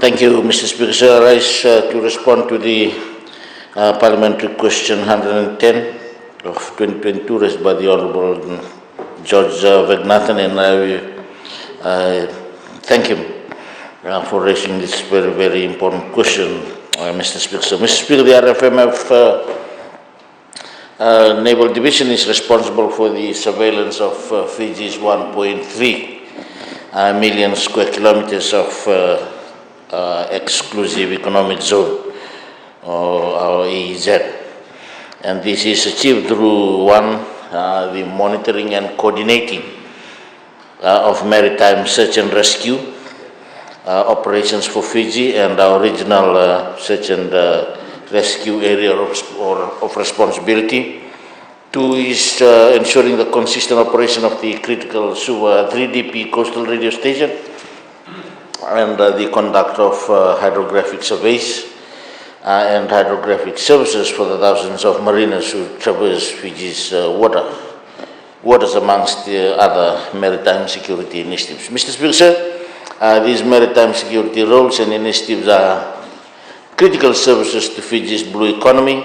Thank you, Mr. Speaker. Sir, I rise to respond to the parliamentary question 110 of 2022 raised by the Honourable George Vagnathan, and I thank him for raising this very, very important question, Mr. Speaker. So, Mr. Speaker, the RFMF Naval Division is responsible for the surveillance of Fiji's 1.3 million square kilometers of exclusive economic zone, or EEZ. And this is achieved through the monitoring and coordinating of maritime search and rescue operations for Fiji, and our regional search and rescue area of responsibility. Two is ensuring the consistent operation of the critical 3DP coastal radio station and the conduct of hydrographic surveys and hydrographic services for the thousands of mariners who traverse Fiji's waters amongst the other maritime security initiatives. Mr. Speaker, sir, these maritime security roles and initiatives are critical services to Fiji's blue economy,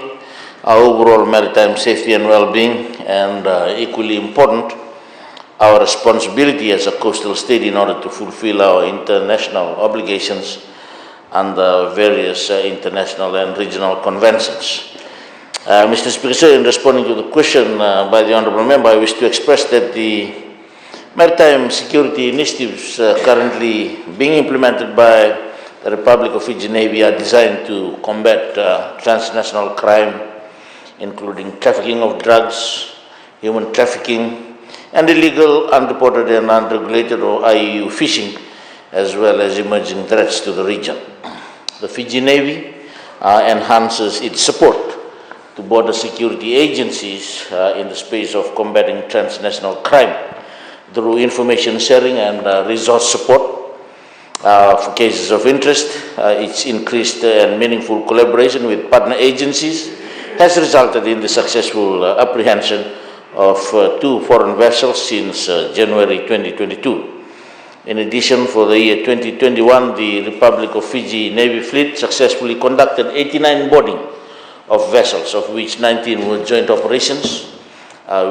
our overall maritime safety and well-being, and equally important, our responsibility as a coastal state in order to fulfill our international obligations under various international and regional conventions. Mr. Speaker, sir, in responding to the question by the Honourable Member, I wish to express that the maritime security initiatives currently being implemented by the Republic of Fiji Navy are designed to combat transnational crime, including trafficking of drugs, human trafficking, and illegal, unreported and unregulated or IUU fishing, as well as emerging threats to the region. The Fiji Navy enhances its support to border security agencies in the space of combating transnational crime through information sharing and resource support. For cases of interest, its increased and meaningful collaboration with partner agencies has resulted in the successful apprehension of 2 foreign vessels since January 2022. In addition, for the year 2021, the Republic of Fiji Navy Fleet successfully conducted 89 boarding of vessels, of which 19 were joint operations,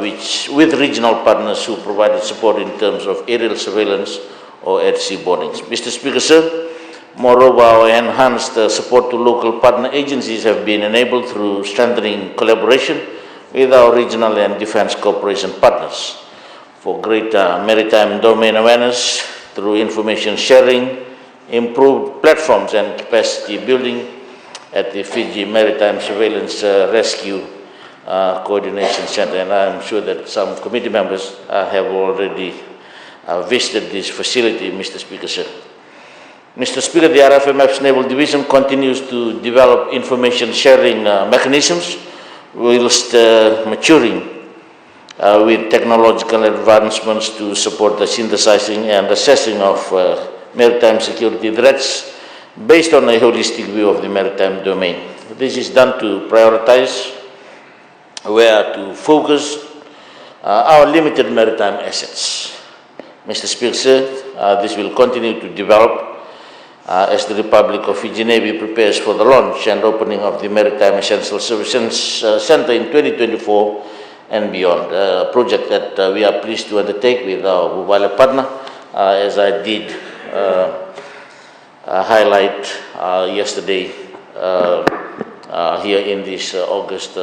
with regional partners who provided support in terms of aerial surveillance or at-sea boardings. Mr. Speaker, sir, moreover, our enhanced support to local partner agencies have been enabled through strengthening collaboration with our regional and defense cooperation partners for greater maritime domain awareness through information sharing, improved platforms and capacity building at the Fiji Maritime Surveillance Rescue Coordination Center. And I am sure that some committee members have already visited this facility, Mr. Speaker, sir. Mr. Speaker, the RFMF's Naval Division continues to develop information sharing mechanisms whilst maturing with technological advancements to support the synthesizing and assessing of maritime security threats based on a holistic view of the maritime domain. This is done to prioritize where to focus our limited maritime assets. Mr. Speaker, sir, this will continue to develop as the Republic of Fiji Navy prepares for the launch and opening of the Maritime Essential Services Center in 2024 and beyond, a project that we are pleased to undertake with our Buvale partner, as I did highlight yesterday here in this August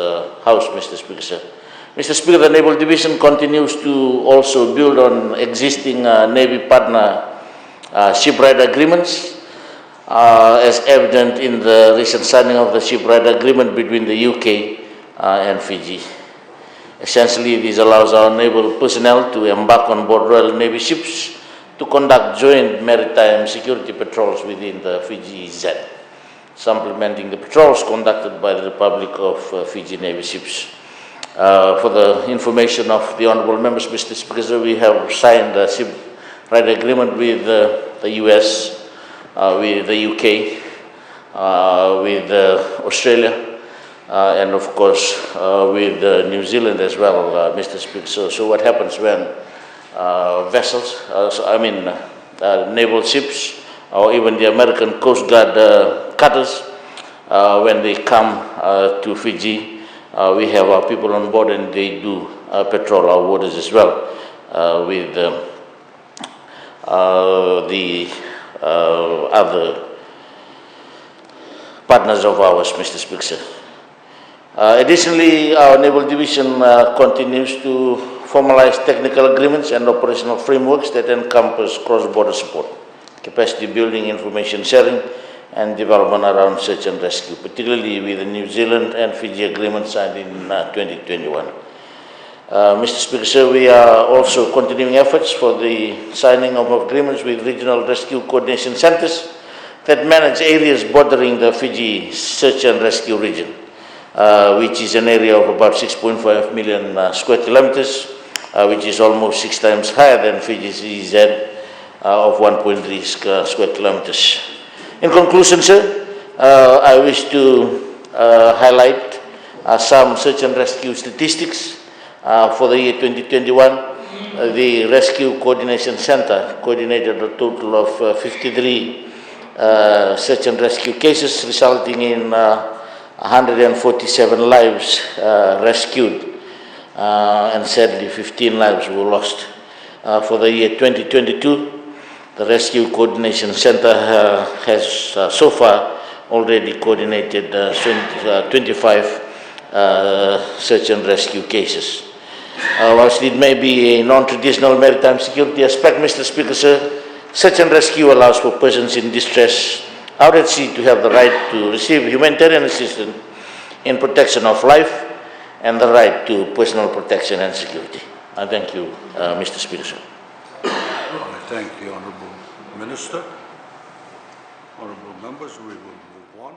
House, Mr. Speaker, sir. Mr. Speaker, the Naval Division continues to also build on existing Navy partner shipwright agreements, as evident in the recent signing of the shipwright agreement between the UK and Fiji. Essentially, this allows our naval personnel to embark on board Royal Navy ships to conduct joint maritime security patrols within the Fiji EEZ, supplementing the patrols conducted by the Republic of Fiji Navy ships. For the information of the honourable members, Mr. Speaker, we have signed a shipwright agreement with the US, with the UK, with Australia, and of course with New Zealand as well, Mr. Speaker. So what happens when vessels, naval ships or even the American Coast Guard cutters, when they come to Fiji, we have our people on board and they do patrol our waters as well with the other partners of ours, Mr. Speaker. Additionally, our Naval Division continues to formalize technical agreements and operational frameworks that encompass cross-border support, capacity building, information sharing, and development around search and rescue, particularly with the New Zealand and Fiji agreement signed in 2021. Mr. Speaker, sir, we are also continuing efforts for the signing of agreements with regional rescue coordination centers that manage areas bordering the Fiji search and rescue region, which is an area of about 6.5 million square kilometers, which is almost 6 times higher than Fiji's EZ of 1.3 square kilometers. In conclusion, sir, I wish to highlight some search and rescue statistics. For the year 2021, the Rescue Coordination Center coordinated a total of 53 search and rescue cases, resulting in 147 lives rescued, and sadly 15 lives were lost. For the year 2022, the Rescue Coordination Center has so far already coordinated 25 search and rescue cases. Whilst it may be a non-traditional maritime security aspect, Mr. Speaker, sir, search and rescue allows for persons in distress out at sea to have the right to receive humanitarian assistance in protection of life and the right to personal protection and security. I thank you, Mr. Speaker, sir. I thank the Honourable Minister. Honourable members, we will move on.